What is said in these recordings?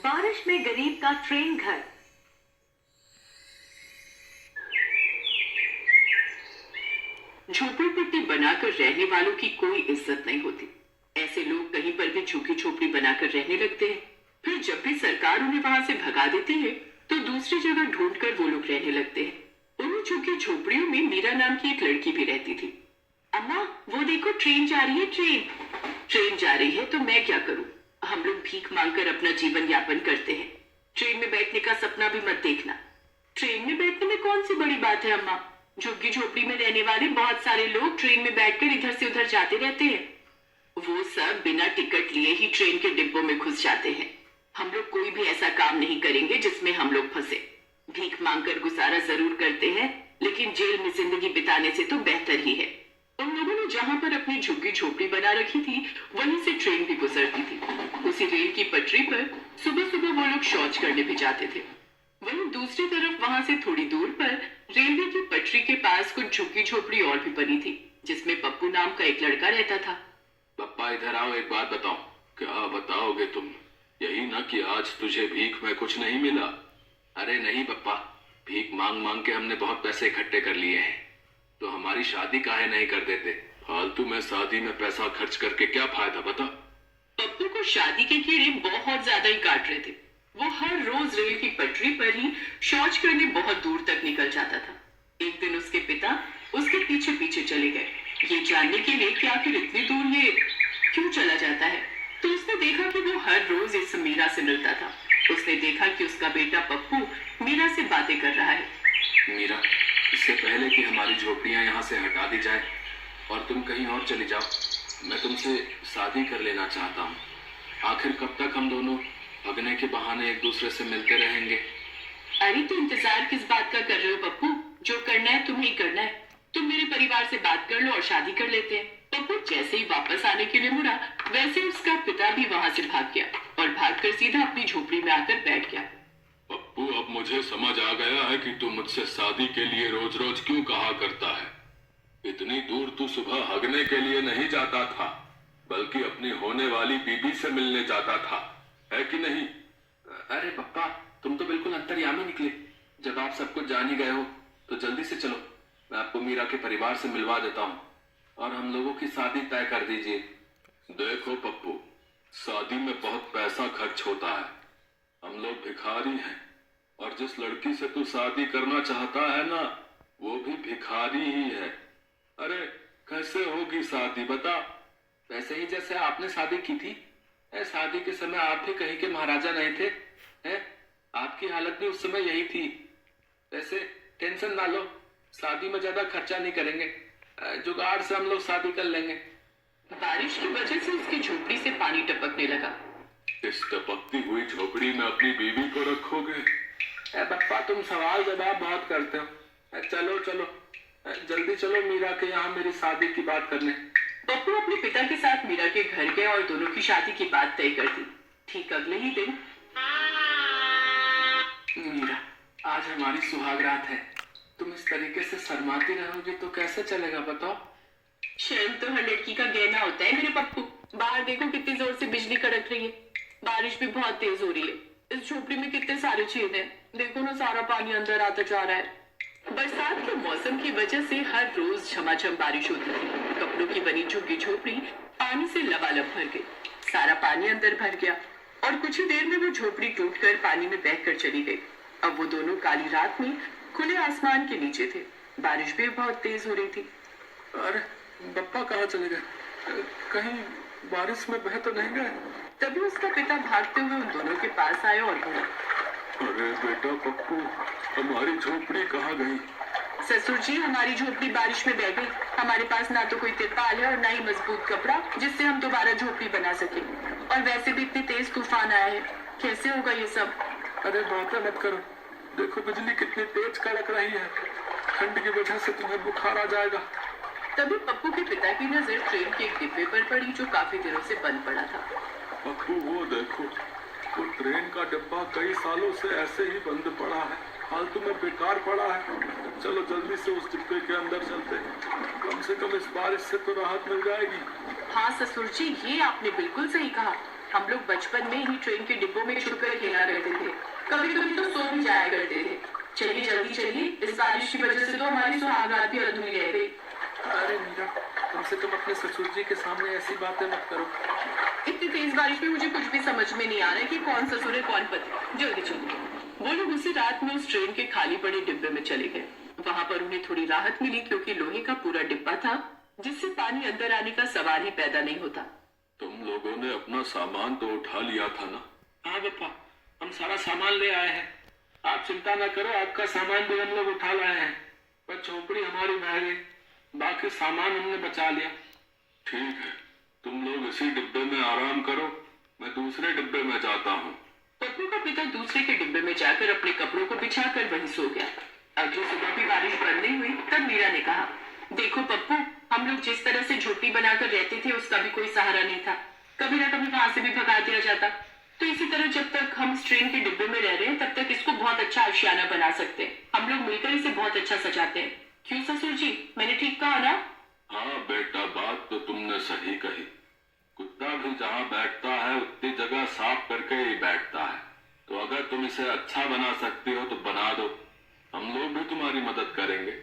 बारिश में गरीब का ट्रेन घर। झोपड़पट्टी बनाकर रहने वालों की कोई इज्जत नहीं होती। ऐसे लोग कहीं पर भी झुग्गी झोपड़ी बनाकर रहने लगते हैं। फिर जब भी सरकार उन्हें वहां से भगा देती है तो दूसरी जगह ढूंढकर वो लोग रहने लगते हैं। उन्हीं झुग्गी झोपड़ियों में मीरा नाम की एक लड़की भी रहती थी। अम्मा, वो देखो ट्रेन जा रही है। ट्रेन जा रही है तो मैं क्या करूं? हम लोग भीख मांगकर अपना जीवन यापन करते हैं। ट्रेन में बैठने का सपना भी मत देखना। ट्रेन में बैठने में कौन सी बड़ी बात है अम्मा? झुग्गी झोपड़ी में रहने वाले बहुत सारे लोग ट्रेन में बैठकर इधर से उधर जाते रहते हैं। वो सब बिना टिकट लिए ही ट्रेन के डिब्बों में घुस जाते हैं। हम लोग कोई भी ऐसा काम नहीं करेंगे जिसमें हम लोग फंसे। भीख मांगकर गुजारा जरूर करते हैं, लेकिन जेल में जिंदगी बिताने से तो बेहतर ही है। उन लोगों ने जहां पर अपनी झुग्गी झोपड़ी बना रखी थी वहीं से ट्रेन भी गुजरती थी। उसी रेल की पटरी पर सुबह सुबह वो लोग शौच करने भी जाते थे। वहीं दूसरी तरफ वहां से थोड़ी दूर पर रेलवे की पटरी के पास कुछ झुग्गी झोपड़ी और भी बनी थी, जिसमें पप्पू नाम का एक लड़का रहता था। पप्पा इधर आओ, एक बात बताओ। क्या बताओगे तुम? यही ना कि आज तुझे भीख में कुछ नहीं मिला? अरे नहीं पप्पा, भीख मांग मांग के हमने बहुत पैसे इकट्ठे कर लिए हैं, तो हमारी शादी काहे नहीं कर देते? फालतू में शादी में पैसा खर्च करके क्या फायदा बता? पप्पू को शादी के कीड़े बहुत ज्यादा ही काट रहे थे। वो हर रोज रेल की पटरी पर ही शौच करने बहुत दूर तक निकल जाता था। एक दिन उसके पिता उसके पीछे पीछे चले गए, ये जानने के लिए कि आखिर इतनी दूर ये क्यों चला जाता है। तो उसने देखा कि वो हर रोज इस मीरा से मिलता था। उसने देखा कि उसका बेटा पप्पू मीरा से बातें कर रहा है। मीरा, इससे पहले कि हमारी झोपड़ियां यहाँ से हटा दी जाए और तुम कहीं और चली जाओ, मैं तुमसे शादी कर लेना चाहता हूँ। आखिर कब तक हम दोनों भगने के बहाने एक दूसरे से मिलते रहेंगे? अरे तो इंतजार किस बात का कर रहे हो पप्पू? जो करना है तुम्हें ही करना है। तुम मेरे परिवार से बात कर लो और शादी कर लेते हैं। पप्पू जैसे ही वापस आने के लिए मुड़ा, वैसे उसका पिता भी वहां से भाग गया और भागकर सीधा अपनी झोपड़ी में आकर बैठ गया। पप्पू, अब मुझे समझ आ गया है कि तू मुझसे शादी के लिए रोज रोज क्यों कहा करता है। इतनी दूर तू सुबह हगने के लिए नहीं जाता था, बल्कि अपनी होने वाली बीबी से मिलने जाता था, है कि नहीं? अरे पप्पा, तुम तो बिल्कुल अंतर्यामी निकले। जब आप सब कुछ जान ही गए हो तो जल्दी से चलो, मैं आपको मीरा के परिवार से मिलवा देता हूँ और हम लोगों की शादी तय कर दीजिए। देखो पप्पू, शादी में बहुत पैसा खर्च होता है। हम लोग भिखारी हैं और जिस लड़की से तू शादी करना चाहता है ना, वो भी भिखारी ही है। अरे कैसे होगी शादी बता? वैसे ही जैसे आपने शादी की थी। शादी के समय आप भी कहीं के महाराजा नहीं थे हैं? आपकी हालत भी उस समय यही थी। वैसे टेंशन ना लो, शादी में ज्यादा खर्चा नहीं करेंगे, जुगाड़ से हम लोग शादी कर लेंगे। बारिश की वजह से उसकी झोपड़ी से पानी टपकने लगा। इस टपकती हुई झोपड़ी में अपनी बीवी को रखोगे? पप्पा, तुम सवाल जवाब बहुत करते हो। चलो चलो, जल्दी चलो मीरा के यहाँ मेरी शादी की बात करने। पप्पू अपने पिता के साथ मीरा के घर गया और दोनों की शादी की बात तय कर दी। ठीक अगले ही दिन, मीरा, आज हमारी सुहाग रात है। तुम इस तरीके से शर्माती रहोगी तो कैसे चलेगा बताओ? शर्म तो हर लड़की का गहना होता है मेरे पप्पू। बाहर देखो कितनी जोर से बिजली कड़क रही है। बारिश भी बहुत तेज हो रही है। इस झोपड़ी में कितने सारे छेद हैं। देखो ना, सारा पानी अंदर आता जा रहा है। बरसात के मौसम की वजह से हर रोज झमाझम बारिश होती थी। कपड़ों की बनी झुग्गी झोपड़ी पानी से लबालब भर गई। सारा पानी अंदर भर गया और कुछ ही देर में वो झोपड़ी टूटकर पानी में बहकर चली गई। अब वो दोनों काली रात में खुले आसमान के नीचे थे। बारिश भी बहुत तेज हो रही थी। अरे पप्पा कहाँ चले गए? कहीं बारिश में बह तो नहीं गए? तभी उसका पिता भागते हुए उन दोनों के पास आया और बोला, अरे बेटा पप्पू, हमारी झोपड़ी कहाँ गई? ससुर जी, हमारी झोपड़ी बारिश में बह गई। हमारे पास ना तो कोई तिरपाल है और ना ही मजबूत कपड़ा जिससे हम दोबारा झोपड़ी बना सके। और वैसे भी इतनी तेज तूफान आया है, कैसे होगा ये सब? अरे बातें मत करो, देखो बिजली कितनी तेज कड़क रही है। ठंड की वजह से तुम्हें बुखार आ जाएगा। तभी पप्पू के पिता की नजर ट्रेन के एक डिब्बे पर पड़ी जो काफी दिनों से बंद पड़ा था। पप्पू वो देखो, वो ट्रेन का डिब्बा कई सालों से ऐसे ही बंद पड़ा है। फालतू में बेकार पड़ा है। चलो जल्दी से उस डिब्बे के अंदर चलते हैं, कम से कम इस बारिश से तो राहत मिल जाएगी। हाँ ससुर जी, ये आपने बिल्कुल सही कहा। हम लोग बचपन में ही ट्रेन के डिब्बों में छुपकर खेला करते थे, कभी कभी तो सो भी जाया करते थे। चलिए जल्दी चलिए, इस बारिश की वजह से तो हमारी सुहाग रात भी अधूरी रह गई। अरे मीरा, कम से कम अपने ससुर जी के सामने ऐसी बातें मत करो। इतनी तेज बारिश में मुझे कुछ भी समझ में नहीं आ रहा है कि कौन ससुर है कौन पति। जल्दी चलिए। वो लोग उसी रात में उस ट्रेन के खाली पड़े डिब्बे में चले गए। वहाँ पर उन्हें थोड़ी राहत मिली, क्योंकि लोहे का पूरा डिब्बा था जिससे पानी अंदर आने का सवाल ही पैदा नहीं होता। तुम लोगों ने अपना सामान तो उठा लिया था ना? हाँ पप्पा, हम सारा सामान ले आए हैं। आप चिंता न करो, आपका सामान भी हम लोग उठा लाए हैं। पर झोपड़ी हमारी बह गई, बाकी सामान हमने बचा लिया। ठीक है, तुम लोग इसी डिब्बे में आराम करो, मैं दूसरे डिब्बे में जाता हूँ। पप्पू का पिता दूसरे के डिब्बे में जाकर अपने कपड़ों को बिछाकर वहीं सो गया। अगली सुबह भी बारिश बंद नहीं हुई तब मीरा ने कहा, देखो पप्पू, हम लोग जिस तरह से झोपड़ी बनाकर रहते थे उसका भी कोई सहारा नहीं था। कभी ना कभी वहां से भी भगा दिया जाता। तो इसी तरह जब तक हम इस ट्रेन के डिब्बे में रह रहे हैं तब तक इसको बहुत अच्छा आशियाना बना सकते हैं। हम लोग मिलकर इसे बहुत अच्छा सजाते हैं। क्यों ससुर जी, मैंने ठीक कहा ना? हाँ बेटा, बात तो तुमने सही कही। कुत्ता भी जहाँ बैठता है उतनी जगह साफ करके ही बैठता है। तो अगर तुम इसे अच्छा बना सकती हो तो बना दो, हम लोग भी तुम्हारी मदद करेंगे।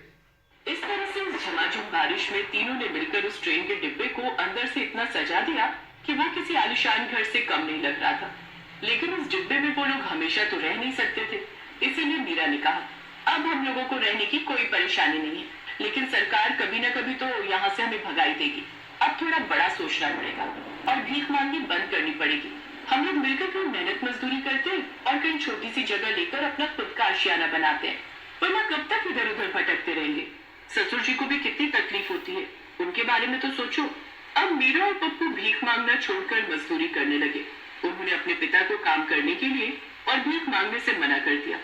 इस तरह से उस झमाझम बारिश में तीनों ने मिलकर उस ट्रेन के डिब्बे को अंदर से इतना सजा दिया कि वो किसी आलीशान घर से कम नहीं लग रहा था। लेकिन उस डिब्बे में वो लोग हमेशा तो रह नहीं सकते थे। इसीलिए मीरा ने कहा, अब हम लोगों को रहने की कोई परेशानी नहीं है, लेकिन सरकार कभी न कभी तो यहाँ से हमें भगाई देगी। अब थोड़ा बड़ा सोचना पड़ेगा और भीख मांगनी बंद करनी पड़ेगी। हम लोग मिलकर कहीं मेहनत मजदूरी करते हैं और कहीं छोटी सी जगह लेकर अपना खुद का आशियाना बनाते हैं, वरना कब तक इधर उधर भटकते रहेंगे। ससुर जी को भी कितनी तकलीफ होती है, उनके बारे में तो सोचो। अब मीरा और पप्पू भीख मांगना छोड़कर मजदूरी करने लगे। उन्होंने अपने पिता को काम करने के लिए और भीख मांगने से मना कर दिया।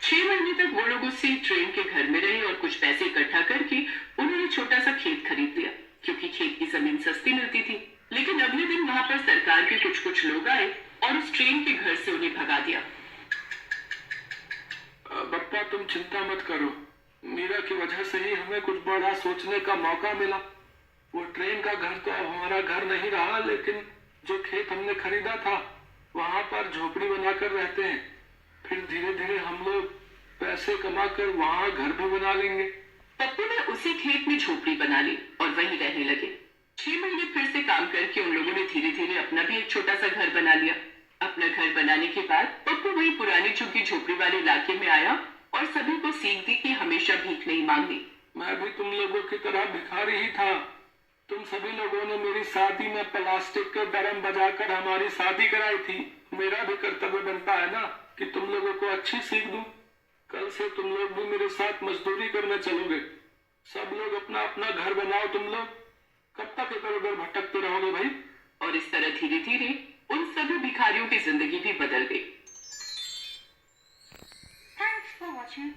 6 महीने तक वो लोग उसी ट्रेन के घर में रहे और कुछ पैसे इकट्ठा करके उन्होंने छोटा सा खेत खरीद लिया, क्योंकि खेत की जमीन सस्ती मिलती थी। लेकिन अगले दिन वहां पर सरकार के कुछ लोग आए और उस ट्रेन के घर से उन्हें भगा दिया। पप्पा तुम चिंता मत करो, मीरा की वजह से ही हमें कुछ बड़ा सोचने का मौका मिला। वो ट्रेन का घर तो अब हमारा घर नहीं रहा, लेकिन जो खेत हमने खरीदा था वहां पर झोपड़ी बनाकर रहते हैं। फिर धीरे धीरे हम लोग पैसे कमाकर वहां घर भी बना लेंगे। पप्पू ने उसी खेत में झोपड़ी बना ली और वहीं रहने लगे। 6 महीने फिर से काम करके उन लोगों ने धीरे धीरे अपना भी एक छोटा सा घर बना लिया। अपना घर बनाने के बाद पप्पू वही पुरानी झुग्गी झोपड़ी वाले इलाके में आया और सभी को सीख दी कि हमेशा भीख नहीं मांगनी। मैं भी तुम लोगों की तरह भिखारी ही था। तुम सभी लोगों ने मेरी शादी में प्लास्टिक के ड्रम बजाकर हमारी शादी कराई थी। मेरा भी कर्तव्य बनता है ना कि तुम लोगों को अच्छी सीख दूं। कल से तुम लोग भी मेरे साथ मजदूरी करने चलोगे। सब लोग अपना अपना घर बनाओ। तुम लोग कब तक इधर उधर भटकते रहोगे भाई? और इस तरह धीरे धीरे उन सभी भिखारियों की जिंदगी भी बदल गई। Thanks for watching.